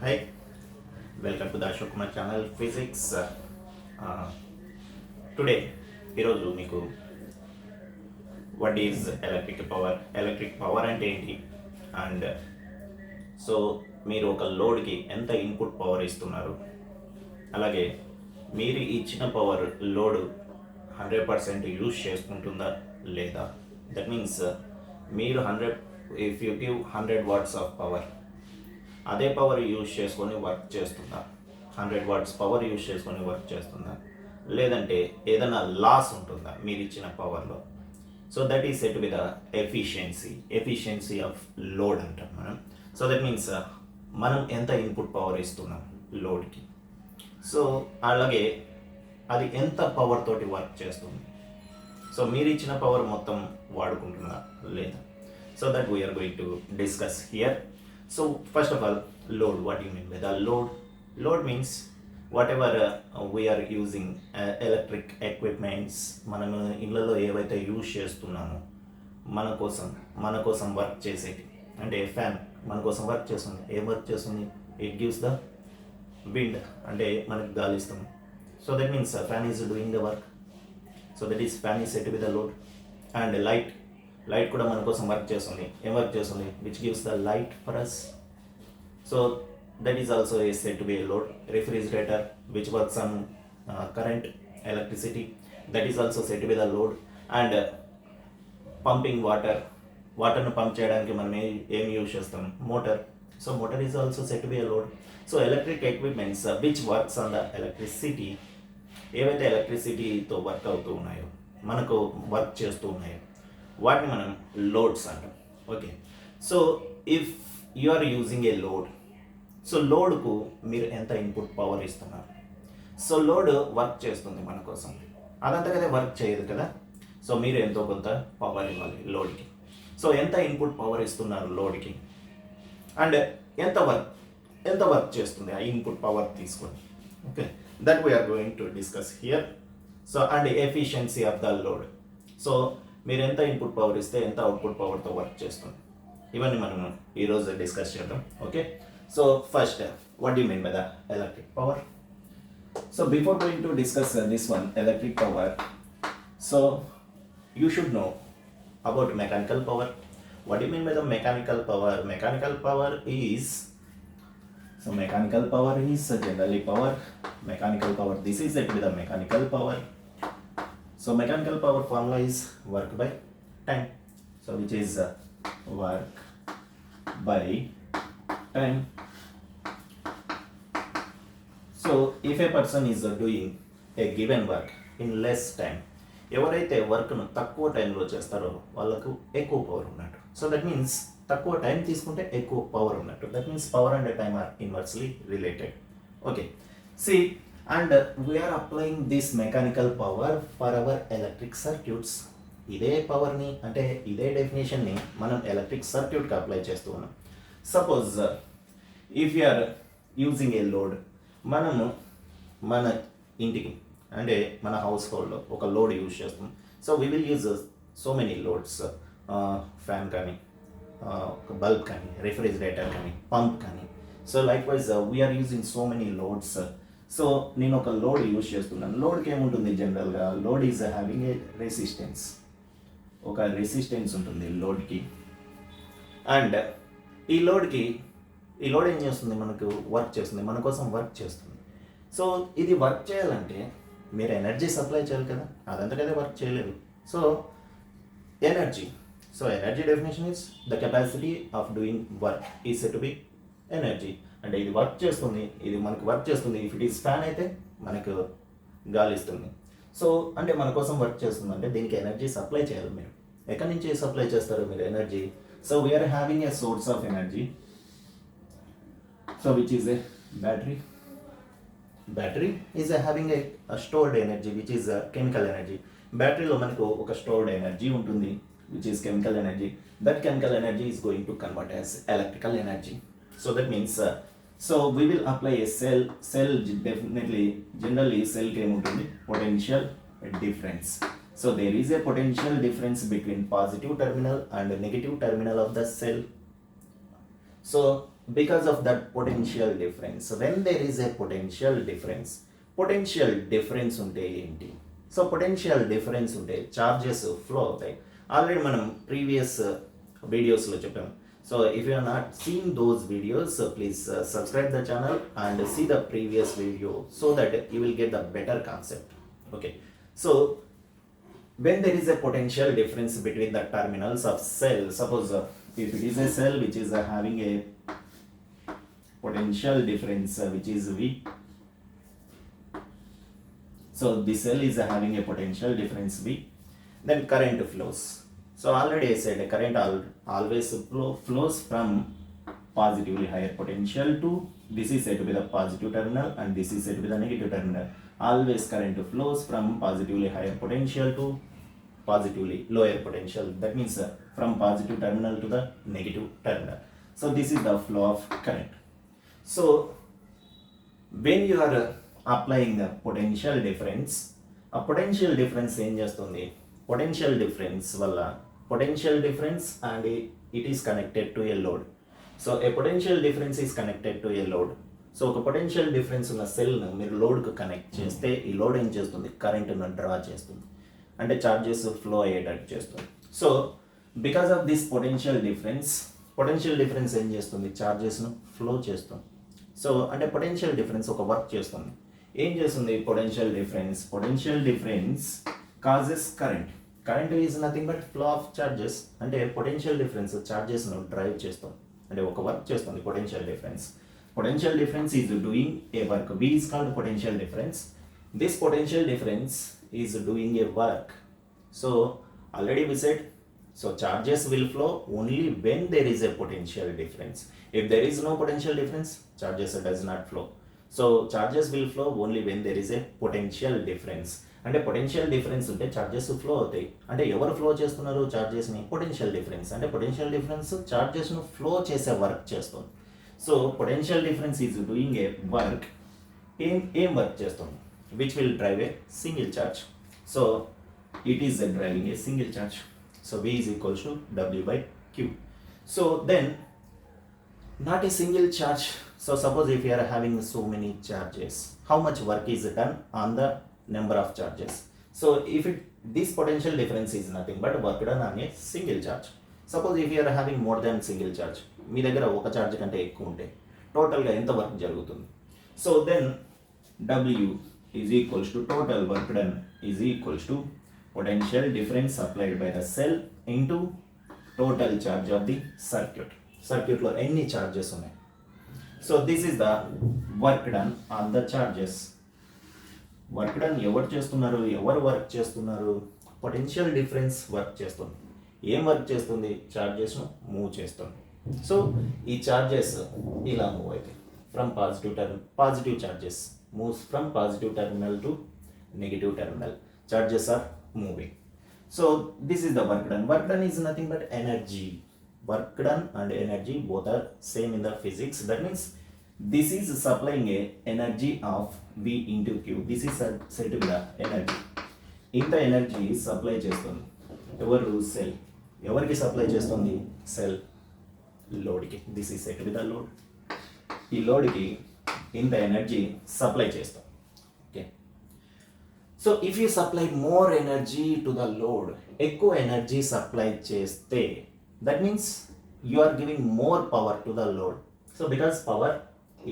Hi, welcome to the Ashok Kumar channel Physics. Today, ఈరోజు మీకు what is electric power అంటే ఏంటి and so మీరు ఒక లోడ్కి ఎంత ఇన్పుట్ పవర్ ఇస్తున్నారు, అలాగే మీరు ఇచ్చిన పవర్ లోడ్ 100% యూజ్ చేసుకుంటుందా లేదా. దట్ మీన్స్ మీరు 100 you give 100 watts of power, అదే పవర్ యూజ్ చేసుకొని వర్క్ చేస్తుందా, 100 వాట్స్ పవర్ యూజ్ చేసుకొని వర్క్ చేస్తుందా, లేదంటే ఏదైనా లాస్ ఉంటుందా మీరు ఇచ్చిన పవర్లో. So that is set with efficiency of load అంటాం మనం. సో దట్ మీన్స్ మనం ఎంత ఇన్పుట్ పవర్ ఇస్తున్నాం లోడ్కి, సో అలాగే అది ఎంత పవర్ తోటి వర్క్ చేస్తుంది. సో మీరు ఇచ్చిన పవర్ మొత్తం వాడుకుంటుందా లేదా. So that we are going to discuss here. So first of all, load. What do you mean by the load? Load means whatever we are using electric equipments. మనము ఇళ్ళలో ఏవైతే యూజ్ చేస్తున్నామో మన కోసం వర్క్ చేసేది. అంటే ఫ్యాన్ మన కోసం వర్క్ చేస్తుంది. ఏం వర్క్ చేస్తుంది? ఇట్ గివ్స్ ద విండ్, అంటే మనకు గాలి ఇస్తుంది. So that means fan is doing the work. So that is fan is set with the load. And light కూడా మన కోసం వర్క్ చేస్తుంది. ఏం వర్క్ చేస్తుంది? Which gives the light for us. So that is also a set to be a load. Refrigerator which works on current, electricity, that is also set to be the load. And pumping వాటర్ను pump చేయడానికి మనం ఏం use చేస్తాం? Motor. So motor is also set to be a load. So electric equipments which works on the electricity, ఏవైతే ఎలక్ట్రిసిటీతో work అవుతూ ఉన్నాయో, మనకు work చేస్తూ ఉన్నాయో, వాటిని మనం లోడ్స్ అంటాం. Okay, so if you are using a load, so లోడ్కు మీరు ఎంత ఇన్పుట్ పవర్ ఇస్తున్నారు. సో లోడ్ వర్క్ చేస్తుంది మన కోసం, అదంతా కదా వర్క్ చేయదు కదా. సో మీరు ఎంతో కొంత పవర్ ఇవ్వాలి లోడ్కి. సో ఎంత ఇన్పుట్ పవర్ ఇస్తున్నారు లోడ్కి, అండ్ ఎంత వర్క్ చేస్తుంది ఆ ఇన్పుట్ పవర్ తీసుకొని. Okay, that we are going to discuss here. So and efficiency of the load. So మీరు ఎంత ఇన్పుట్ పవర్ ఇస్తే ఎంత అవుట్పుట్ పవర్తో వర్క్ చేస్తుంది, ఇవన్నీ మనం ఈరోజు డిస్కస్ చేద్దాం. Okay, so first what you mean by the electric power. So before going to discuss this one electric power, so you should know about mechanical power. What you mean by the mechanical power? Mechanical power is generally power. Mechanical power, this is said to be the mechanical power. So mechanical power formula is work by time. So which is work by time. So if a person is doing a given work in less time, ఎవరైతే వర్క్ను తక్కువ టైంలో చేస్తారో వాళ్ళకు ఎక్కువ power ఉన్నట్టు. So that means తక్కువ time తీసుకుంటే ఎక్కువ పవర్ ఉన్నట్టు. That means power and time are inversely related. Okay, see and we are applying this mechanical power for our electric circuits. ఇదే పవర్ని, అంటే ఇదే డెఫినేషన్ని మనం ఎలక్ట్రిక్ సర్క్యూట్కి అప్లై చేస్తూ ఉన్నాం. Suppose if you are using a load, మనము మన ఇంటికి అంటే మన హౌస్ హోల్డ్లో ఒక లోడ్ యూజ్ చేస్తాం. So we will use so many loads. Fan కానీ, ఒక బల్బ్ కానీ, రిఫ్రిజిరేటర్ కానీ, పంప్ కానీ. So likewise we are using so many loads. So నేను ఒక లోడ్ యూజ్ చేస్తున్నాను. లోడ్కి ఏముంటుంది జనరల్గా? Load is having a resistance. ఒక రెసిస్టెన్స్ ఉంటుంది లోడ్కి. అండ్ ఈ లోడ్ ఏం చేస్తుంది? మనకు వర్క్ చేస్తుంది, మన కోసం వర్క్ చేస్తుంది. సో ఇది వర్క్ చేయాలంటే మీరు ఎనర్జీ సప్లై చేయాలి కదా, అదంతకదే వర్క్ చేయలేదు. So energy definition is the capacity of doing work is set to B energy. అంటే ఇది వర్క్ చేస్తుంది, ఇది మనకు వర్క్ చేస్తుంది. ఇఫ్ ఇట్ ఈస్ ఫ్యాన్ అయితే మనకు గాలి ఇస్తుంది. సో అంటే మన కోసం వర్క్ చేస్తుంది, అంటే దీనికి ఎనర్జీ సప్లై చేయాలి. మీరు ఎక్కడి నుంచి సప్లై చేస్తారు మీరు energy? So we are having a source of energy, so which is a battery. Battery is having a stored energy which is chemical energy. బ్యాటరీలో మనకు ఒక స్టోర్డ్ ఎనర్జీ ఉంటుంది which is chemical energy. That chemical energy is going to convert as electrical energy. So that means so we will apply a cell generally cell ke untundi potential difference. So there is a potential difference between positive terminal and negative terminal of the cell. So because of that potential difference. When there is a potential difference ఉంటే ఏంటి? So potential difference ఉంటే charges flow అవుతాయి. Already మనం previous వీడియోస్లో చెప్పాం. So if you are not seen those videos, please subscribe the channel and see the previous video so that you will get the better concept. Okay, so when there is a potential difference between the terminals of cell, suppose if it is a cell which is having a potential difference which is V, so the cell is having a potential difference V, then current flows. So already I said current always flows from positively higher potential to, this is said to be the positive terminal and this is said to be the negative terminal. Always current flows from positively higher potential to positively lower potential. That means from positive terminal to the negative terminal. So this is the flow of current. So when you are applying the potential difference, a potential difference ఏం చేస్తుంది? Potential difference వల్ల, potential difference and it is connected to a load. So a potential difference is connected to a load. So ఒక potential difference ఉన్న సెల్ను మీరు లోడ్కు connect చేస్తే ఈ లోడ్ ఏం చేస్తుంది? కరెంటును డ్రా చేస్తుంది, అంటే ఛార్జెస్ ఫ్లో అయ్యేటట్టు చేస్తుంది. So because of this potential difference ఏం చేస్తుంది? ఛార్జెస్ను ఫ్లో చేస్తుంది. సో అంటే పొటెన్షియల్ డిఫరెన్స్ ఒక వర్క్ చేస్తుంది. ఏం చేస్తుంది potential difference? Causes current is nothing but flow of charges. అంటే పొటెన్షియల్ డిఫరెన్స్ ఛార్జెస్ను డ్రైవ్ చేస్తుంది, అంటే ఒక వర్క్ చేస్తుంది potential difference. Potential difference is doing a work. V is called potential difference. This potential difference is doing a work. So already we said, so charges will flow only when there is a potential difference. If there is no potential difference, charges does not flow. So charges will flow only when there is a potential difference. అంటే potential difference ఉంటే charges flow అవుతాయి. అంటే ఎవరు flow చేస్తున్నారు చార్జెస్ని? Potential difference. అంటే potential difference చార్జెస్ను flow చేసే వర్క్ చేస్తుంది. So potential difference is doing a work. ఏం వర్క్ చేస్తుంది? Which will drive a single charge. So it is driving a single charge. So V is equals to W/Q. So then not a single charge. So suppose if you are having so many charges, how much work is done on the number of charges? So if this potential difference is nothing but work done on a single charge. Suppose if you are having more than single charge, మీ దగ్గర ఒక charge కంటే ఎక్కువ ఉంటే టోటల్గా ఎంత work జరుగుతుంది? So then W is equals to total work done is equals to potential difference applied by the cell into total charge of the సర్క్యూట్లో ఎన్ని ఛార్జెస్ ఉన్నాయి. So this is the work done on the charges. Work done ఎవరు చేస్తున్నారు? Potential difference work చేస్తుంది. ఏం work చేస్తుంది? ఛార్జెస్ను move చేస్తుంది. సో ఈ ఛార్జెస్ ఇలా మూవ్ అవుతాయి from positive charges moves from positive terminal to negative terminal. Charges are moving. So this is the work done. Work done is nothing but energy. Work done and energy both are same in the physics. That means this is supplying a energy of V into Q. This is said to be the energy. ఇంత energy supply చేస్తుంది ఎవరు? Cell. ఎవరికి supply చేస్తుంది? Cell లోడ్కి. This is said to be the load. ఈ లోడ్కి ఇంత energy supply చేస్తాం. Okay, so if you supply more energy to the load, ఎక్కువ ఎనర్జీ సప్లై చేస్తే that means you are giving more power to the load. So because power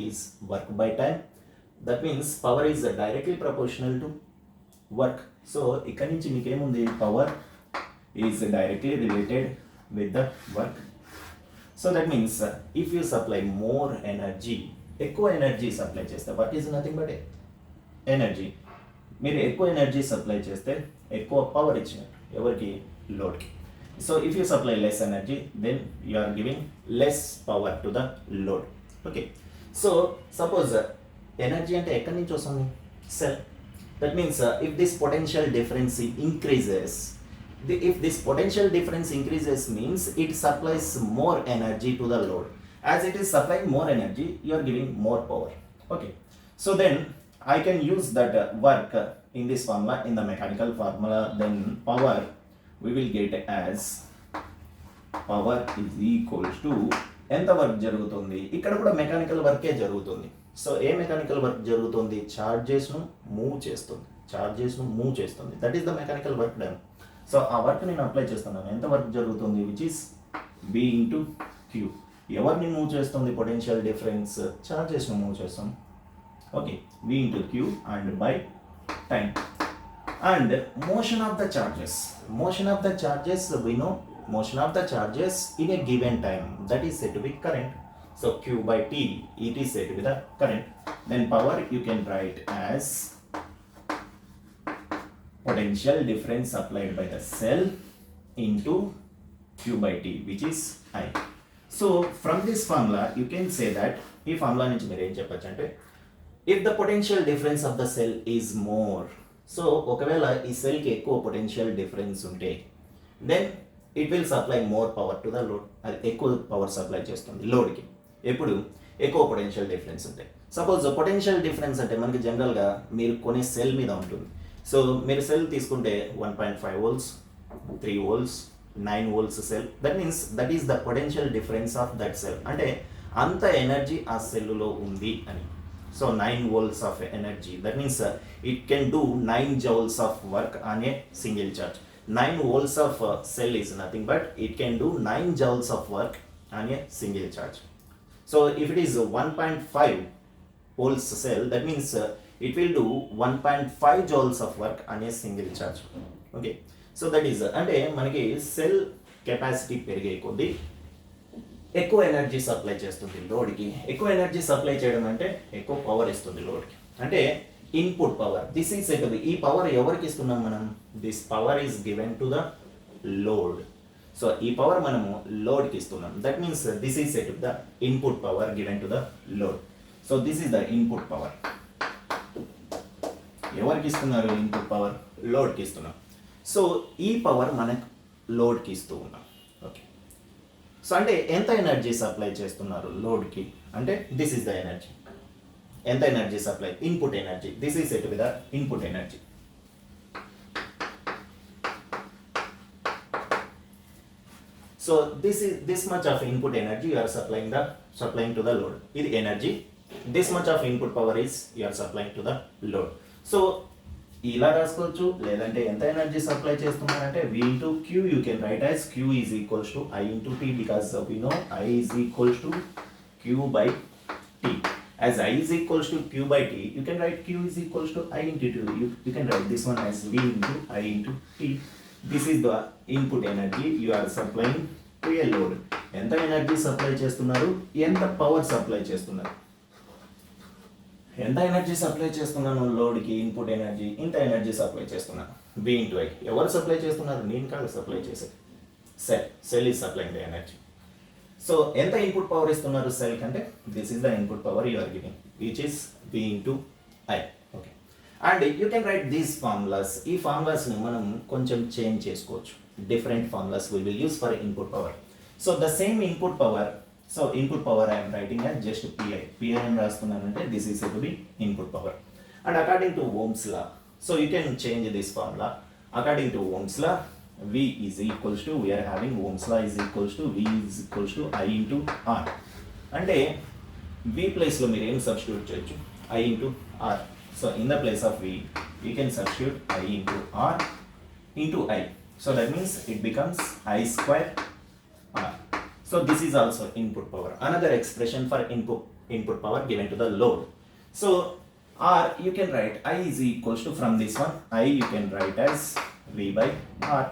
is work by time, that means power is directly proportional to work. So ikkadi nunchi meeku em undi? Power is directly related with the work. So that means if you supply more energy, ఎక్కువ energy supply చేస్తే, work is nothing but energy. మీరు ఎక్కువ energy supply చేస్తే ఎక్కువ power ఇచ్చినట్టు ఎవరికి? లోడ్కి. So if you supply less energy, then you are giving less power to the load. Okay, so suppose energy ante ekkadi nunchi vastundi? Cell. That means if this potential difference increases, if this potential difference increases means it supplies more energy to the load. As it is supplying more energy, you are giving more power. Okay, so then I can use that work in this formula, in the mechanical formula. Then power we will get as power is equals to ఎంత work జరుగుతుంది? ఇక్కడ కూడా mechanical వర్కే జరుగుతుంది. So ఏ mechanical work జరుగుతుంది? ఛార్జెస్ను move చేస్తుంది. That is the mechanical work done. So ఆ వర్క్ నేను అప్లై చేస్తున్నాను. ఎంత వర్క్ జరుగుతుంది? Which is V into Q. ఎవరిని మూవ్ చేస్తుంది? పొటెన్షియల్ డిఫరెన్స్ ఛార్జెస్ను మూవ్ చేస్తాం. Okay, V into Q and by time. And motion of the charges we know motion of the charges in a given time, that is said to be current. So q by t, it is said to be the current. Then power you can write as potential difference applied by the cell into q by t, which is I. So from this formula you can say that ఈ formula నుంచి మీరు ఏం చెప్పొచ్చు అంటే, if the potential difference of the cell is more, so ఒకవేళ ఈ సెల్కి ఎక్కువ పొటెన్షియల్ డిఫరెన్స్ ఉంటే then it will supply more power to the load. అది ఎక్కువ పవర్ సప్లై చేస్తుంది లోడ్కి ఎప్పుడు ఎక్కువ పొటెన్షియల్ డిఫరెన్స్ ఉంటాయి. సపోజ్ పొటెన్షియల్ డిఫరెన్స్ అంటే మనకి జనరల్గా మీరు కొనే సెల్ మీద ఉంటుంది. సో మీరు సెల్ తీసుకుంటే 1.5 volts, 3 volts, 9 volts cell, that means that is the potential difference of that cell. అంటే అంత ఎనర్జీ ఆ సెల్లులో ఉంది అని. So 9 volts of energy, that means it can do 9 joules of work on a single charge. 9 volts of cell is nothing but it can do 9 joules of work on a single charge. So if it is 1.5 volts cell, that means it will do 1.5 joules of work on a single charge. Okay, so that is అంటే మనకి cell capacity పెరిగే కొద్దీ ఎక్కువ energy supply చేస్తుంది లోడ్కి. ఎక్కువ energy supply చేయడం అంటే ఎక్కువ పవర్ ఇస్తుంది లోడ్కి, అంటే input power. This is set. ఈ పవర్ ఎవరికి ఇస్తున్నాం మనం? This power is given to the load. So ఈ పవర్ మనము లోడ్కి ఇస్తున్నాం. That means this is set the input power given to the load. So this is the input power. ఎవరికి ఇస్తున్నారు input power? లోడ్కి ఇస్తున్నాం. సో ఈ పవర్ మనకు లోడ్కి ఇస్తూ ఉన్నాం. ఓకే, సో అంటే ఎంత ఎనర్జీ సప్లై చేస్తున్నారు లోడ్కి అంటే దిస్ ఈస్ ద ఎనర్జీ. ఎంత energy supply? Input energy. This is set with the input energy. So this much of input energy you are supplying to the load. ఇది energy. this much of input power is you are supplying to the load. So ఇలా రాసుకోవచ్చు, లేదంటే ఎంత energy supply చేస్తున్నారంటే V into Q you can write as Q is equals to I into T, because we know I is equals to Q by T. As I is equals to Q by T, you can write Q is equals to I into T. You can write this one as V into I into T. This is the input energy you are supplying to a load. ఎంత energy supply చేస్తున్నారు, ఎంత power supply చేస్తున్నారు. ఎంత energy supply చేస్తున్నాను లోడ్కి? Input energy. ఇంత energy supply చేస్తున్నాను. V into I. ఎవరు సప్లై చేస్తున్నారు? నేను కాదు సప్లై చేసేది, cell is supplying the energy. So ఎంత ఇన్పుట్ పవర్ ఇస్తున్నారు సెల్ కంటే? This is the input power you are giving, which is V into I. Okay, and you can write these formulas. ఈ ఫార్ములాస్ని మనం కొంచెం చేంజ్ చేసుకోవచ్చు. Different formulas we will use for input power. So the same input power, so input power I am writing as just PI. PI am రాస్తున్నానంటే this is said to be input power. And according to Ohm's law, so you can change this formula. According to Ohm's law, V is equals to, we are having Ohm's law is equals to V is equals to I into R. అంటే V place లో మీరు ఏం substitute చేయొచ్చు? I into R. So in the place of V, you can substitute I into R into I. So that means it becomes I square R. So this is also input power. Another expression for input power given to the load. So R you can write I is equals to, from this one I you can write as V by R.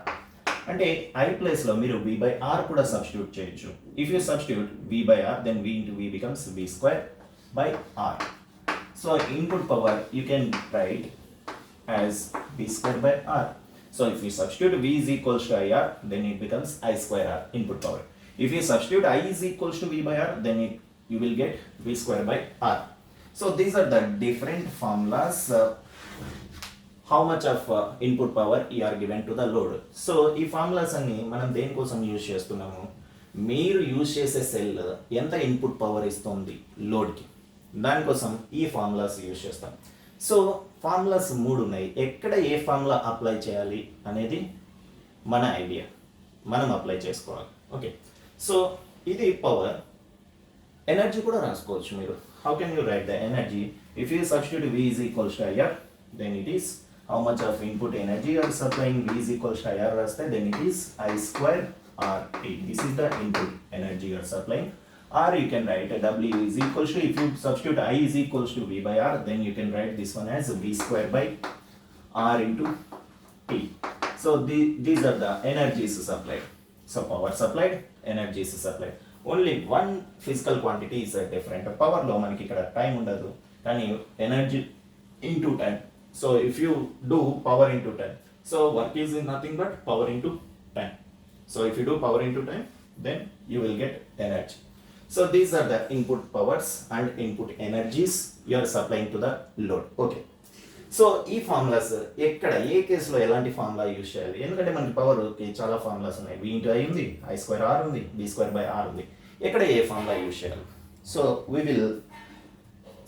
అంటే I place లో మీరు V by R కూడా substitute చేయొచ్చు. If you substitute V by R, then V into V becomes V square by R. So input power you can write as V square by R. So if you substitute V is equals to IR, then it becomes I square R, input power. If you substitute I is equals to V by R, then you will get V square by R. So these are the different formulas. How much of input power you are given to the load. So ఈ formulas అన్ని మనం దేనికోసం use చేస్తున్నాము? మీరు use చేసే cell ఎంత input power ఇస్తుంది లోడ్కి, దానికోసం ఈ ఫార్ములాస్ యూజ్ చేస్తాం. సో ఫార్ములాస్ 3 ఉన్నాయి. ఎక్కడ ఏ ఫార్ములా అప్లై చేయాలి అనేది మన ఐడియా, మనం అప్లై చేసుకోవాలి. ఓకే, సో ఇది పవర్, ఎనర్జీ కూడా రాసుకోవచ్చు మీరు. How can you right the energy? If you substitute V is equals to IR, then it is how much of input energy you are supplying. V is equals to IR raste, then it is I square RT. This is the input energy you are supplying. Or you can write W is equals to, if you substitute I is equals to V by R, then you can write this one as V square by R into T. So these are the energies supplied. So power supplied, energies supplied. Only one physical quantity is different. Power lo maniki ikkada time undadu, kani energy into time. So if you do power into time, so work is nothing but power into time. So if you do power into time, then you will get energy. So these are the input powers and input energies you are supplying to the load. Okay. So ఈ formulas ఎక్కడ ఏ కేసులో ఎలాంటి formula use చేయాలి? ఎందుకంటే మనకి పవర్కి చాలా formulas ఉన్నాయి. V into I ఉంది, I స్క్వేర్ R ఉంది, B స్క్వేర్ బై R ఉంది. ఎక్కడ ఏ ఫార్ములా యూజ్ చేయాలి? So we will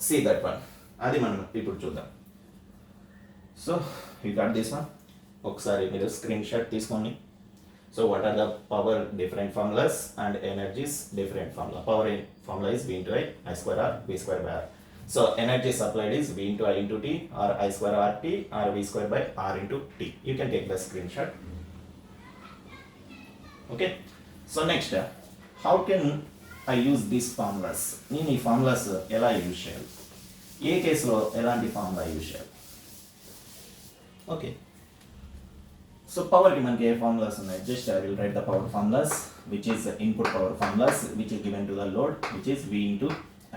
see that one. అది మనం ఇప్పుడు చూద్దాం. So you got this one. ఒకసారి మీరు స్క్రీన్ షాట్ తీసుకోండి. So what are the power different formulas and energies different formula. Power formula is V into I square R, B square by R. So energy supplied is V into I into T, or I square RT, or V square by R into T. You can take the screenshot. Okay. So next, how can I use these formulas? Nini formulas ela use cheyali? Ye case lo elanti formula use cheyali? Okay. So power ki manaki A formulas ఉన్నాయి? Just I will write the power formulas, which is input power formulas, which is given to the load, which is V into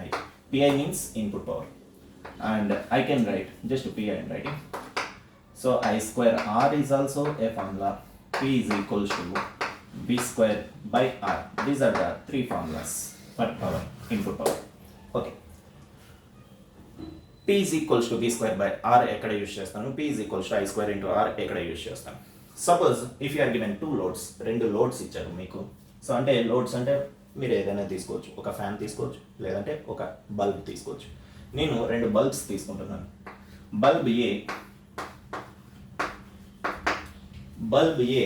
I. PI means input power, and I can write just PI I am writing. So I square R is also a formula. P is equals to V square by R. These are the three formulas for power, input power. Okay. P is equals to V square by R ekkada use chestanu. P is equals to I square into R ekkada use chestanu. Suppose if you are given two loads, rendu loads ఇచ్చారు మీకు. So అంటే loads అంటే మీరు ఏదైనా తీసుకోవచ్చు. ఒక fan తీసుకోవచ్చు, లేదంటే ఒక బల్బ్ తీసుకోవచ్చు. నేను రెండు బల్బ్స్ తీసుకుంటున్నాను. బల్బ్ ఏ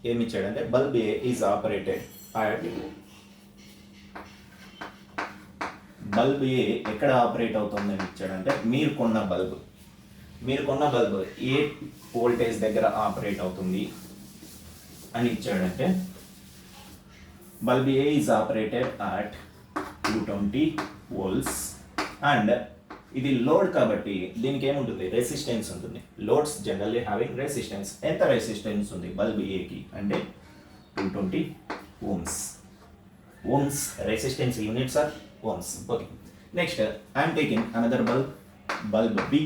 ఏమి ఇచ్చాడంటే, bulb A is operated at, bulb A ఎక్కడ ఆపరేట్ అవుతుందని ఇచ్చాడంటే, మీరు కొన్న బల్బ్ ఏ వోల్టేజ్ దగ్గర ఆపరేట్ అవుతుంది అని ఇచ్చాడంటే, bulb A is operated at 220 volts and ఇది లోడ్ కాబట్టి దీనికి ఏముంటుంది? రెసిస్టెన్స్ ఉంటుంది. Loads generally having resistance. ఎంత రెసిస్టెన్స్ ఉంది బల్బ్ ఏకి అంటే 220 ohms. Ohms resistance units are ohms. Okay. Next I am taking another bulb B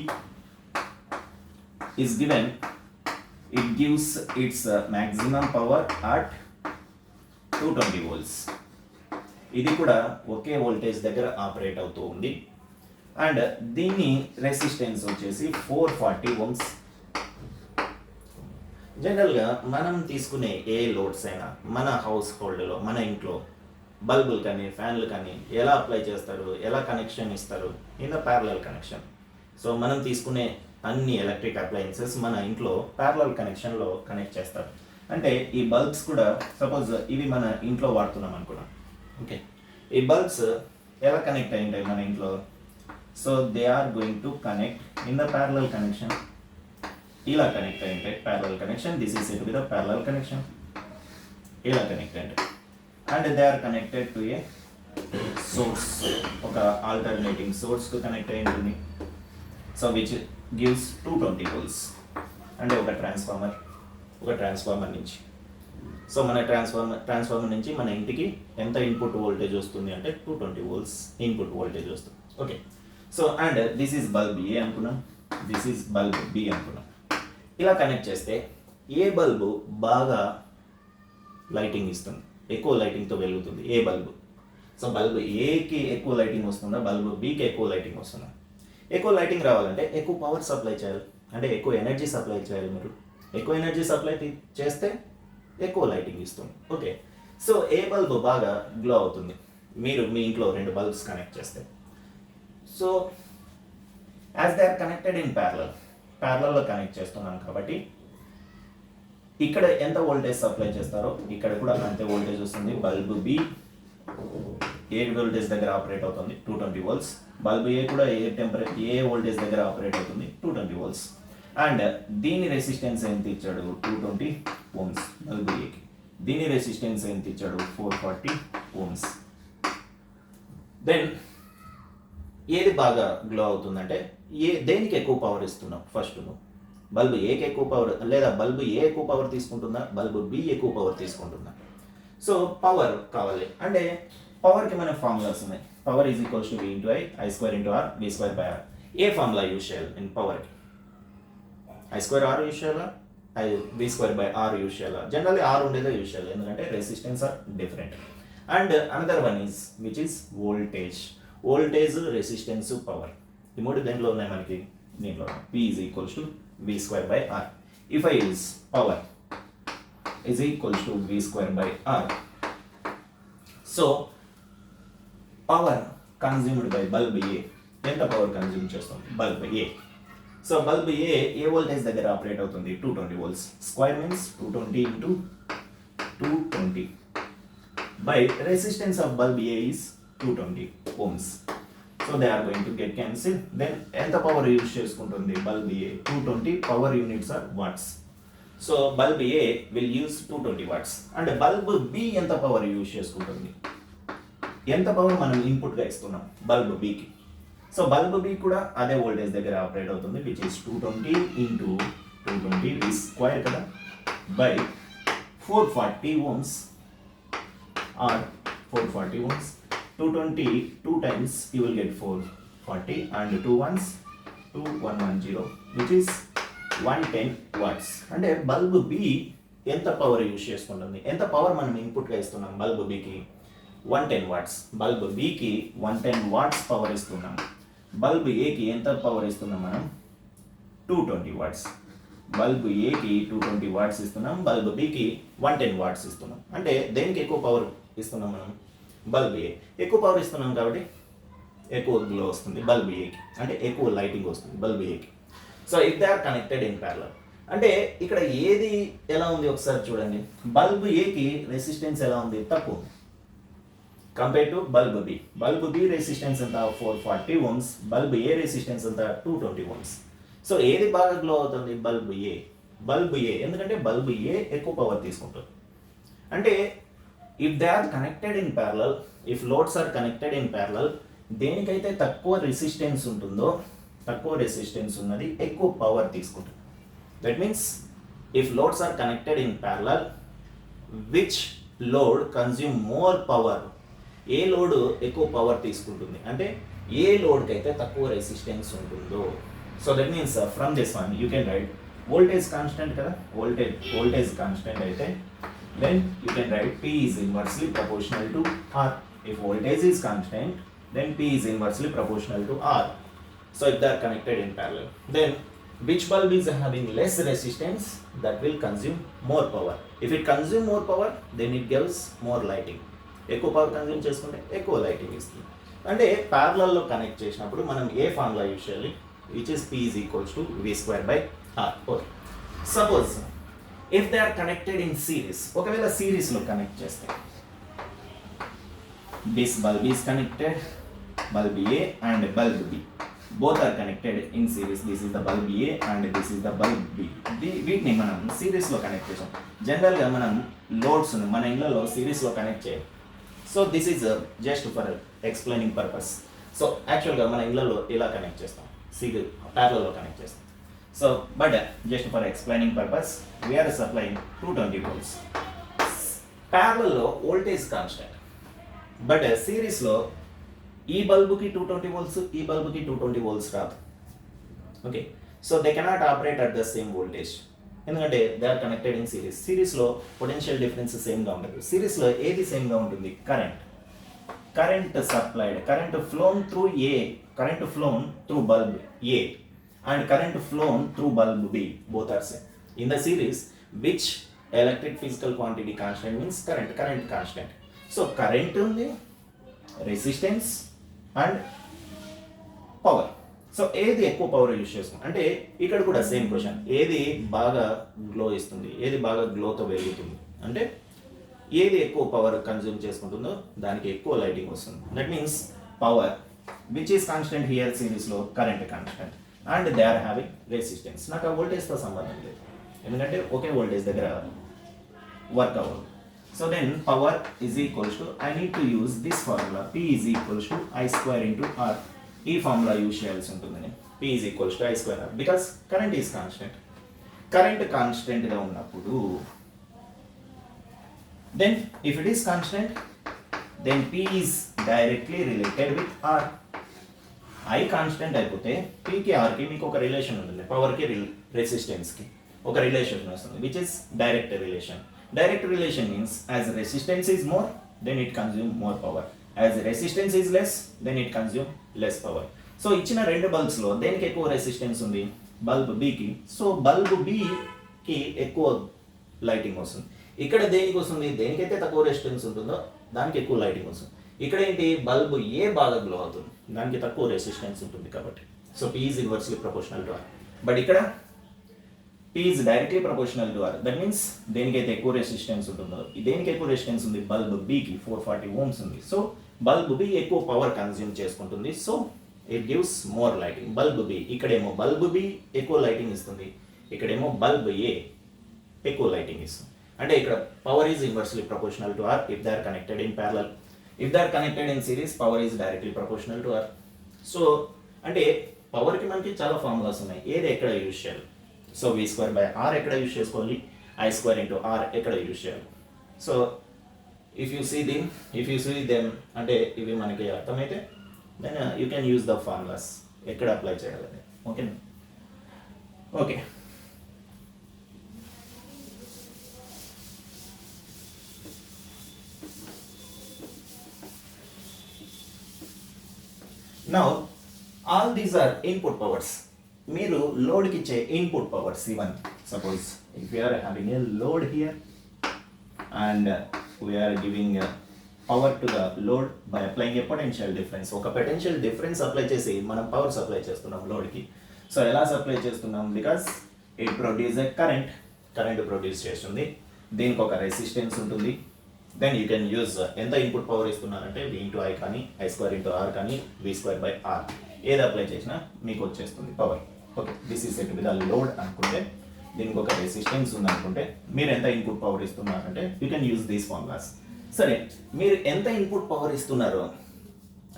is given, it gives its maximum power at 220 volts. ఇది కూడా ఒకే వోల్టేజ్ దగ్గర operate అవుతూ ఉంది. And దీని రెసిస్టెన్స్ వచ్చేసి 440 ohms. జనరల్గా మనం తీసుకునే ఏ లోడ్స్ అయినా మన హౌస్ హోల్డ్లో, మన ఇంట్లో బల్బులు కానీ ఫ్యాన్లు కానీ ఎలా అప్లై చేస్తారు, ఎలా కనెక్షన్ ఇస్తారు? In the parallel connection. So మనం తీసుకునే అన్ని ఎలక్ట్రిక్ అప్లయన్సెస్ మన ఇంట్లో ప్యారలల్ కనెక్షన్లో కనెక్ట్ చేస్తారు. అంటే ఈ బల్బ్స్ కూడా సపోజ్ ఇవి మన ఇంట్లో వాడుతున్నాం అనుకున్నాం. ఓకే. ఈ బల్బ్స్ ఎలా కనెక్ట్ అయి ఉంటాయి మన ఇంట్లో? So they are going to connect in the parallel connection. ఇలా కనెక్ట్ అయి ఉంటాయి parallel connection. This is it with the parallel connection. ఇలా కనెక్ట్ అయి ఉంటాయి. And they are connected to a source. ఒక ఆల్టర్నేటింగ్ సోర్స్కు కనెక్ట్ అయి ఉంటుంది. So which gives 220 volts. అంటే ఒక ట్రాన్స్ఫార్మర్ నుంచి. సో మన ట్రాన్స్ఫార్మర్ నుంచి మన ఇంటికి ఎంత ఇన్పుట్ వోల్టేజ్ వస్తుంది అంటే 220 volts ఇన్పుట్ వోల్టేజ్ వస్తుంది. Okay. So and this is bulb A అనుకున్నాం, దిస్ ఈజ్ బల్బ్ బి అనుకున్నాం. ఇలా కనెక్ట్ చేస్తే ఏ బల్బు బాగా లైటింగ్ ఇస్తుంది, ఎక్కువ లైటింగ్తో వెలుగుతుంది? ఏ బల్బు. సో బల్బ్ ఏకి ఎక్కువ లైటింగ్ వస్తుందా, బల్బ్ బికి ఎక్కువ లైటింగ్ వస్తుందా? ఎక్కువ లైటింగ్ రావాలంటే ఎక్కువ పవర్ సప్లై చేయాలి, అంటే ఎక్కువ ఎనర్జీ సప్లై చేయాలి. మీరు ఎక్కువ ఎనర్జీ సప్లై చేస్తే ఎక్కువ లైటింగ్ ఇస్తుంది. ఓకే. సో ఏ బల్బ్ బాగా గ్లో అవుతుంది? మీరు మీ ఇంట్లో రెండు బల్బ్స్ కనెక్ట్ చేస్తే, so as they are connected in ప్యారలల్లో కనెక్ట్ చేస్తున్నాం కాబట్టి ఇక్కడ ఎంత వోల్టేజ్ సప్లై చేస్తారో ఇక్కడ కూడా అంతే వోల్టేజ్ వస్తుంది బల్బ్ బి ఏ వోల్టేజ్ దగ్గర ఆపరేట్ అవుతుంది 220 volts. బల్బ్ ఏ కూడా ఏ వోల్టేజ్ దగ్గర ఆపరేట్ అవుతుంది 220 volts. అండ్ దీని రెసిస్టెన్స్ ఎంత ఇచ్చాడు 220 ohms బల్బ్ ఏకి. దీని రెసిస్టెన్స్ ఎంత ఇచ్చాడు 440 ohms. దెన్ ఏది బాగా గ్లో అవుతుందంటే దేనికి ఎక్కువ పవర్ ఇస్తున్నాం ఫస్ట్ బల్బ్ ఏకి ఎక్కువ పవర్ లేదా బల్బ్ ఏ ఎక్కువ పవర్ తీసుకుంటుందా బల్బ్ బి ఎక్కువ పవర్ తీసుకుంటుందా. సో పవర్ కావాలి అంటే పవర్కి మన ఫార్ములాస్ ఉన్నాయి. Power is equals to V into I square into R V square by R. ఏ ఫార్ములా యూజ్ చేయాలి ఇన్ పవర్కి I స్క్వేర్ R యూజ్ చేయాలా V square by R use చేయాలా. జనరల్లీ R ఉండేదే యూజ్ చేయాలి ఎందుకంటే resistance are different. And another one is which is voltage resistance power. ఈ మూడు దేంట్లో ఉన్నాయి మనకి దీంట్లో P is equals to V square by R. If I use power is equals to V square by R. So power consumed by bulb A ఎంత power consume చేస్తుంది bulb A. So bulb A voltage దగ్గర operate అవుతుంది 220 volts. Square means 220 into 220 by resistance of bulb A is 220 ohms. So they are going to get cancel. Then ఎంత power use చేసుకుంటుంది bulb A 220 power units are watts. So bulb A will use 220 watts. And bulb B ఎంత power use చేసుకుంటుంది ఎంత power మనం ఇన్పుట్గా ఇస్తున్నాం bulb బికి. So bulb B కూడా అదే వోల్టేజ్ దగ్గర ఆపరేట్ అవుతుంది which is 220 into 220 V square కదా by 440 ohms or 440 ohms. 220 2 times you will get 440 and 2 ones 2110 which is 110 watts. అంటే బల్బ్ బి ఎంత పవర్ యూజ్ చేసుకుంటుంది ఎంత పవర్ మనం ఇన్పుట్గా ఇస్తున్నాం బల్బ్ బికి 110 watts. బల్బ్ బికి 110 watts పవర్ ఇస్తున్నాం. బల్బ్ ఏకి ఎంత పవర్ ఇస్తున్నాం మనం 220 watts. బల్బ్ ఏకి 220 watts ఇస్తున్నాం బల్బ్ బికి 110 watts ఇస్తున్నాం. అంటే దేనికి ఎక్కువ పవర్ ఇస్తున్నాం మనం బల్బ్ ఏ ఎక్కువ పవర్ ఇస్తున్నాం కాబట్టి ఎక్కువ గ్లో వస్తుంది బల్బ్ ఏకి అంటే ఎక్కువ లైటింగ్ వస్తుంది బల్బ్ ఏకి. So if they are connected in parallel అంటే ఇక్కడ ఏది ఎలా ఉంది ఒకసారి చూడండి. బల్బ్ ఏకి రెసిస్టెన్స్ ఎలా ఉంది తక్కువ compare to bulb B. Bulb B resistance ఎంత 440 ohms. బల్బ్ ఏ రెసిస్టెన్స్ ఎంత 220 ohms. సో ఏది బాగా గ్లో అవుతుంది బల్బ్ ఏ ఎందుకంటే బల్బ్ ఏ ఎక్కువ పవర్ తీసుకుంటుంది. అంటే if they are connected in parallel if loads are connected in parallel దేనికైతే తక్కువ రెసిస్టెన్స్ ఉంటుందో తక్కువ రెసిస్టెన్స్ ఉన్నది ఎక్కువ పవర్ తీసుకుంటుంది. That means if loads are connected in parallel which load consume more power ఏ లోడ్ ఎక్కువ పవర్ తీసుకుంటుంది అంటే ఏ లోడ్కి అయితే తక్కువ రెసిస్టెన్స్ ఉంటుందో. So that means from this one you can write voltage constant కదా వోల్టేజ్ కాన్స్టెంట్ అయితే then you can right P is inversely proportional to R. If voltage is constant then P is inversely proportional to R. So if they are connected in parallel then which bulb is having less resistance that will consume more power. If it consume more power then it gives more lighting. ఎక్కువ power consume చేసుకుంటే ఎక్కువ lighting ఇస్తుంది. అంటే ప్యారలల్లో connect చేసినప్పుడు మనం ఏ formula use చేయాలి which is P is equals to V square by R. Okay suppose if they are connected in series ఒకవేళ సిరీస్లో కనెక్ట్ చేస్తే this bulb is connected bulb A and bulb B both are connected in series. This is the bulb A and this is the bulb B. వీటిని మనం సిరీస్లో connect చేసాం. జనరల్గా మనం loads మన ఇళ్ళలో సిరీస్లో కనెక్ట్ చేయాలి. So this is just for explaining purpose. So యాక్చువల్గా మన ఇళ్ళలో ఇలా కనెక్ట్ చేస్తాం ప్యారలల్లో కనెక్ట్ చేస్తాం. So but just for explaining purpose we are supplying 220 volts. ప్యారలల్లో వోల్టేజ్ కాన్స్టెంట్ బట్ సిరీస్లో ఈ బల్బుకి 220 volts ఈ బల్బుకి 220 volts రాదు. Okay so they cannot operate at the same voltage ఎందుకంటే దే ఆర్ కనెక్టెడ్ ఇన్ సిరీస్లో పొటెన్షియల్ డిఫరెన్స్ సేమ్గా ఉండదు. సిరీస్లో ఏది సేమ్గా ఉంటుంది current supplied current flown through bulb A and current flown through bulb B both are same. In the series which electric physical quantity constant means current constant. So current ఉంది resistance and power. So ఏది ఎక్కువ power use చేస్తుంది అంటే ఇక్కడ కూడా same question ఏది బాగా glow ఇస్తుంది ఏది బాగా గ్లోతో వెలుగుతుంది అంటే ఏది ఎక్కువ పవర్ కన్జ్యూమ్ చేసుకుంటుందో దానికి ఎక్కువ లైటింగ్ వస్తుంది. That means power which is constant here సిరీస్లో current constant and they are having resistance. నాకు ఆ వోల్టేజ్తో సంబంధం లేదు, ఎందుకంటే ఒకే వోల్టేజ్ దగ్గర వర్క్ అవ్వదు. So then power is equals to I need to use this formula P is equals to I square into R. ఈ ఫార్ములా యూజ్ చేయాల్సి ఉంటుంది. P is equals to I square R because current is constant. Current కాన్స్టెంట్గా ఉన్నప్పుడు then if it is constant then P is directly related with R. I constant అయిపోతే Pకి Rకి మీకు ఒక relation ఉంటుంది, పవర్కి రెసిస్టెన్స్కి ఒక రిలేషన్ వస్తుంది which is direct relation. Direct relation means as resistance is more than it consume more power, as resistance is less than it consume less power. So ఇచ్చిన రెండు బల్బ్స్లో దేనికి ఎక్కువ రెసిస్టెన్స్ ఉంది? బల్బ్ బికి. సో బల్బ్ బికి ఎక్కువ lighting వస్తుంది. ఇక్కడ దేనికి వస్తుంది? దేనికైతే తక్కువ రెసిస్టెన్స్ ఉంటుందో దానికి ఎక్కువ లైటింగ్ వస్తుంది. ఇక్కడ ఏంటి? బల్బ్ ఏ బాగా గ్లో అవుతుంది, దానికి తక్కువ రెసిస్టెన్స్ ఉంటుంది కాబట్టి. So P is inversely proportional to R. But ఇక్కడ P is directly proportional to R. That means దేనికైతే ఎక్కువ రెసిస్టెన్స్ ఉంటుందో, దేనికి ఎక్కువ రెసిస్టెన్స్ ఉంది? బల్బ్ బికి 440 ohms ఉంది. సో బల్బ్ బి ఎక్కువ పవర్ కన్జ్యూమ్ చేసుకుంటుంది. So it gives more lighting. Bulb B, ఇక్కడేమో బల్బ్ బి ఎక్కువ లైటింగ్ ఇస్తుంది, ఇక్కడేమో బల్బ్ ఏ ఎక్కువ లైటింగ్ ఇస్తుంది. అంటే ఇక్కడ power is inversely proportional to R if they are connected in parallel. If they are connected in series, power is directly proportional to R. So అంటే పవర్కి మనకి చాలా ఫార్ములాస్ ఉన్నాయి, ఏది ఎక్కడ యూజ్ చేయాలి. So V square by R ఎక్కడ use చేసుకోవాలి, I square into R ఎక్కడ యూజ్ చేయాలి. So if you see them అంటే ఇవి మనకి అర్థమైతే then you can use the formulas ఎక్కడ అప్లై చేయాలని. ఓకేనా? Okay. Now all these are input powers. మీరు లోడ్కి ఇచ్చే ఇన్పుట్ పవర్స్ ఇవన్నీ. Suppose if you are having a load here and we are giving power to the load by applying a potential difference. ఒక potential difference apply చేసి మనం power supply చేస్తున్నాం లోడ్కి. సో ఎలా సప్లై చేస్తున్నాం? Because it produce a current produce చేస్తుంది, దీనికి ఒక రెసిస్టెన్స్ ఉంటుంది. దెన్ యూ కెన్ యూజ్ ఎంత ఇన్పుట్ పవర్ ఇస్తున్నారంటే V ఇంటూ I కానీ I స్క్వేర్ ఇంటూ R కానీ V స్క్వేర్ బై R ఏది అప్లై చేసినా మీకు వచ్చేస్తుంది power. Okay, this is set with the load అనుకుంటే, దీనికి ఒక రెసిస్టెన్స్ ఉంది అనుకుంటే, మీరు ఎంత ఇన్పుట్ పవర్ ఇస్తున్నారంటే you can use these formulas. సరే, మీరు ఎంత ఇన్పుట్ పవర్ ఇస్తున్నారు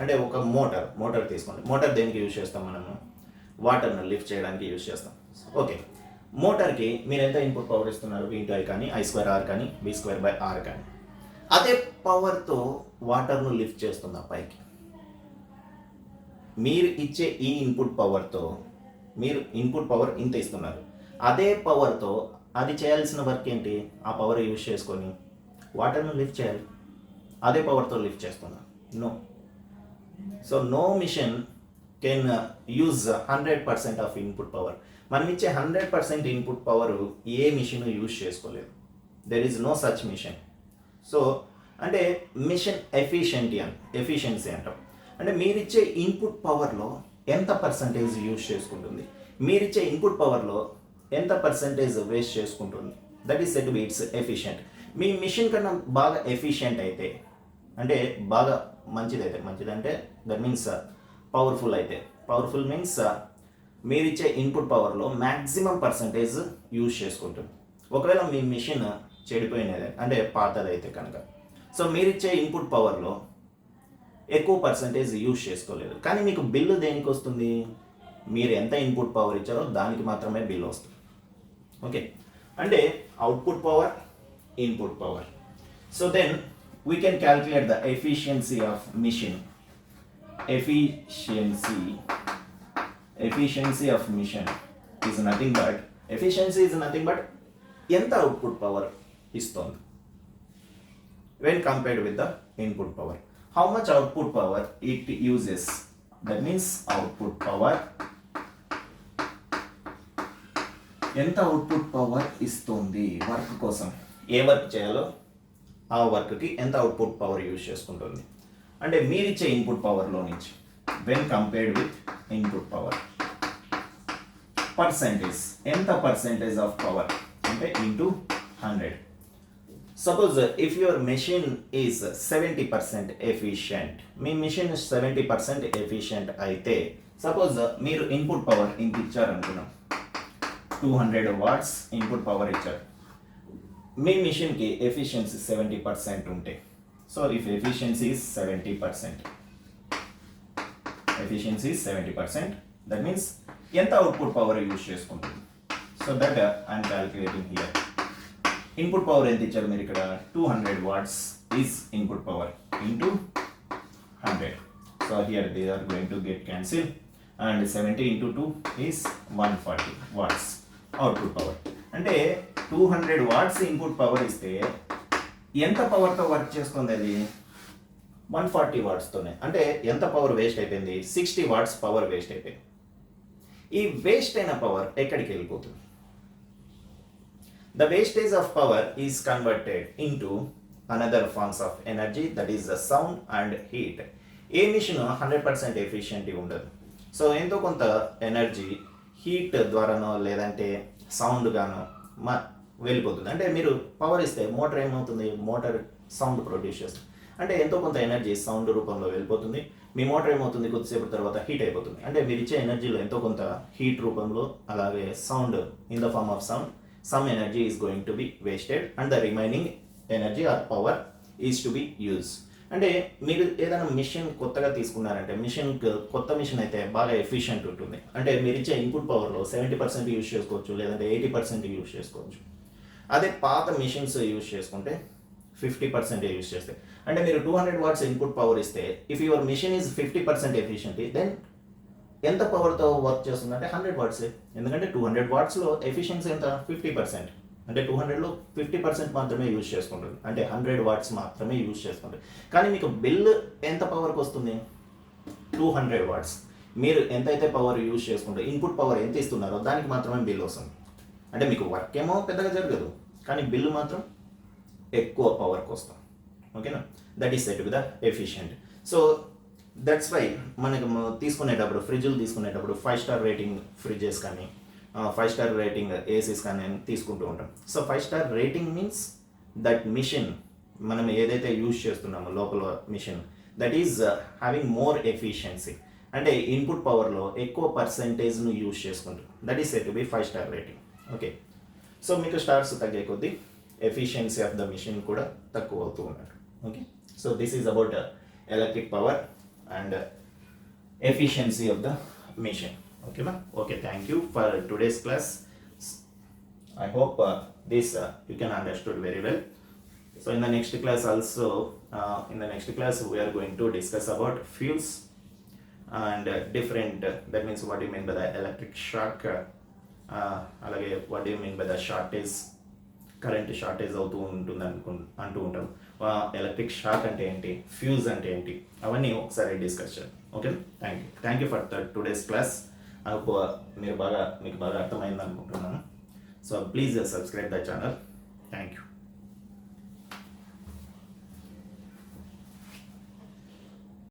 అంటే ఒక మోటార్ తీసుకోండి. మోటార్ దేనికి యూజ్ చేస్తాం? మనము వాటర్ను లిఫ్ట్ చేయడానికి యూజ్ చేస్తాం. ఓకే, మోటార్కి మీరు ఎంత ఇన్పుట్ పవర్ ఇస్తున్నారు? V ఇంటూ I కానీ I స్క్వేర్ R కానీ V స్క్వేర్ బై R కానీ. అదే పవర్తో వాటర్ను లిఫ్ట్ చేస్తుందా పైకి? మీరు ఇచ్చే ఈ ఇన్పుట్ పవర్తో, మీరు ఇన్పుట్ పవర్ ఇంత ఇస్తున్నారు, అదే పవర్తో అది చేయాల్సిన వర్క్ ఏంటి? ఆ పవర్ యూజ్ చేసుకొని వాటర్ను లిఫ్ట్ చేయాలి. అదే పవర్తో లిఫ్ట్ చేస్తున్నా? No. So no machine can use 100% of input power. మనం ఇచ్చే 100% ఇన్పుట్ పవర్ ఏ మిషన్ యూజ్ చేసుకోలేదు. There is no such machine. So అంటే మిషన్ ఎఫిషియన్సీ అంటాం. అంటే మీరిచ్చే ఇన్పుట్ పవర్లో ఎంత పర్సంటేజ్ యూజ్ చేసుకుంటుంది, మీరిచ్చే ఇన్పుట్ పవర్లో ఎంత పర్సంటేజ్ వేస్ట్ చేసుకుంటుంది, that is set to be its efficient. మీ మిషన్ కన్నా బాగా ఎఫిషియంట్ అయితే, అంటే బాగా మంచిదంటే దట్ మీన్స్ పవర్ఫుల్ అయితే, పవర్ఫుల్ మీన్స్ మీరిచ్చే ఇన్పుట్ పవర్లో మ్యాక్సిమం పర్సంటేజ్ యూజ్ చేసుకుంటుంది. ఒకవేళ మీ మిషన్ చెడిపోయినది అంటే పాతదైతే కనుక, సో మీరిచ్చే ఇన్పుట్ పవర్లో ఎక్కువ పర్సంటేజ్ యూజ్ చేసుకోలేదు, కానీ మీకు బిల్లు దేనికి వస్తుంది? మీరు ఎంత ఇన్పుట్ పవర్ ఇచ్చారో దానికి మాత్రమే బిల్ వస్తుంది. ఓకే, అంటే output power, input power. So then we can calculate the efficiency of machine. Efficiency of machine is nothing but ఎంత అవుట్పుట్ పవర్ ఇస్తుంది when compared with the input power. How much output power it uses? That means output power, ఎంత output power ఇస్తుంది work కోసం, ఏ work చేయాలో ఆ వర్క్కి ఎంత output power use చేసుకుంటుంది అంటే మీరిచ్చే ఇన్పుట్ పవర్లో నుంచి when compared with input power. Percentage, ఎంత పర్సెంటేజ్ ఆఫ్ పవర్ అంటే into 100. Suppose if your machine is 70% efficient, me machine 70% efficient అయితే సపోజ్ మీరు ఇన్పుట్ పవర్ ఇంత ఇచ్చారనుకున్నాం, 200 వాట్స్ ఇన్పుట్ పవర్ ఇచ్చారు. మీ మిషన్కి ఎఫిషియన్సీ 70% ఉంటే, so if efficiency is 70%, efficiency is 70%, that means ఎంత output power use చేసుకుంటుంది. So that I'm calculating here. Input power ఎంత ఇచ్చారు మీరు ఇక్కడ, 200 watts is input power into 100. So here they are going to get cancel and 70 into 2 is 140 watts output power. అంటే 200 watts input power ఇస్తే ఎంత పవర్తో work చేస్తుంది అది, 140 వాట్స్తోనే. అంటే ఎంత పవర్ వేస్ట్ అయిపోయింది, 60 వాట్స్ పవర్ వేస్ట్ అయిపోయింది. ఈ వేస్ట్ అయిన పవర్ ఎక్కడికి వెళ్ళిపోతుంది? The wastage of power is converted into another forms of energy, that is the sound and heat. ఏ మిషన్ 100% ఎఫిషియెంట్ ఉండదు. సో ఎంతో కొంత ఎనర్జీ హీట్ ద్వారానో లేదంటే సౌండ్ గానో వెళ్ళిపోతుంది. అంటే మీరు పవర్ ఇస్తే మోటార్ ఏమవుతుంది, మోటార్ సౌండ్ ప్రొడ్యూస్ చేస్తుంది. అంటే ఎంతో కొంత ఎనర్జీ సౌండ్ రూపంలో వెళ్ళిపోతుంది. మీ మోటార్ ఏమవుతుంది, కొద్దిసేపు తర్వాత హీట్ అయిపోతుంది. అంటే మీరు ఇచ్చే ఎనర్జీలో ఎంతో కొంత హీట్ రూపంలో, అలాగే sound in the form of sound, some energy is going to be wasted and the remaining energy or power is to be used. అంటే మీరు ఏదైనా మిషన్ కొత్తగా తీసుకున్నారంటే, మిషన్ కొత్త మిషన్ అయితే బాగా ఎఫిషియెంట్ ఉంటుంది. అంటే మీరు ఇచ్చే ఇన్పుట్ పవర్లో 70% యూజ్ చేసుకోవచ్చు, లేదంటే 80% యూజ్ చేసుకోవచ్చు. అదే పాత మిషన్స్ యూజ్ చేసుకుంటే 50% యూజ్ చేస్తే, అంటే మీరు 200 వాట్స్ ఇన్పుట్ పవర్ ఇస్తే, if your machine is 50% efficient, then ఎంత పవర్తో వర్క్ చేస్తుంది అంటే 100 వాట్సే. ఎందుకంటే 200 వాట్స్లో ఎఫిషియన్సీ ఎంత, 50%. అంటే 200లో 50% మాత్రమే యూజ్ చేసుకుంటుంది. అంటే 100 వాట్స్ మాత్రమే యూజ్ చేసుకుంటుంది. కానీ మీకు బిల్ ఎంత పవర్కి వస్తుంది, 200 వాట్స్. మీరు ఎంతైతే పవర్ యూజ్ చేసుకుంటే, ఇన్పుట్ పవర్ ఎంత ఇస్తున్నారో దానికి మాత్రమే బిల్ వస్తుంది. అంటే మీకు వర్క్ ఏమో పెద్దగా జరగదు, కానీ బిల్లు మాత్రం ఎక్కువ పవర్కి వస్తాం. ఓకేనా, that is set with the efficient. So that's why మనకు తీసుకునేటప్పుడు, ఫ్రిడ్జ్లు తీసుకునేటప్పుడు 5 స్టార్ రేటింగ్ ఫ్రిడ్జెస్ కానీ 5 స్టార్ రేటింగ్ ఏసీస్ కానీ తీసుకుంటూ ఉంటాం. So 5 star rating means that machine మనం ఏదైతే యూజ్ చేస్తున్నామో లోపల machine, that is having more efficiency. అంటే ఇన్పుట్ పవర్లో ఎక్కువ పర్సెంటేజ్ను యూజ్ చేసుకుంటాం. That is set to be 5 star rating. Okay, so మీకు స్టార్స్ తగ్గే కొద్దీ ఎఫిషియన్సీ ఆఫ్ ద మిషన్ కూడా తక్కువ అవుతూ ఉన్నారు. Okay, so this is about electric power and efficiency of the machine. Okay ma? Okay, thank you for today's class. I hope this you can understood very well. So in the next class also, we are going to discuss about fuels and different, that means what do you mean by the electric shock, alage what do you mean by the shortage, current shortage అవుతూ ఉంటుంది అంటూ ఉంటాం. Electric shock అంటే ఏంటి, fuse అంటే ఏంటి, అవన్నీ ఒకసారి డిస్కస్ చేద్దాం. Okay, thank you for today's class. మీకు బాగా అర్థమైంది అనుకుంటున్నాను. So please subscribe the channel. Thank you.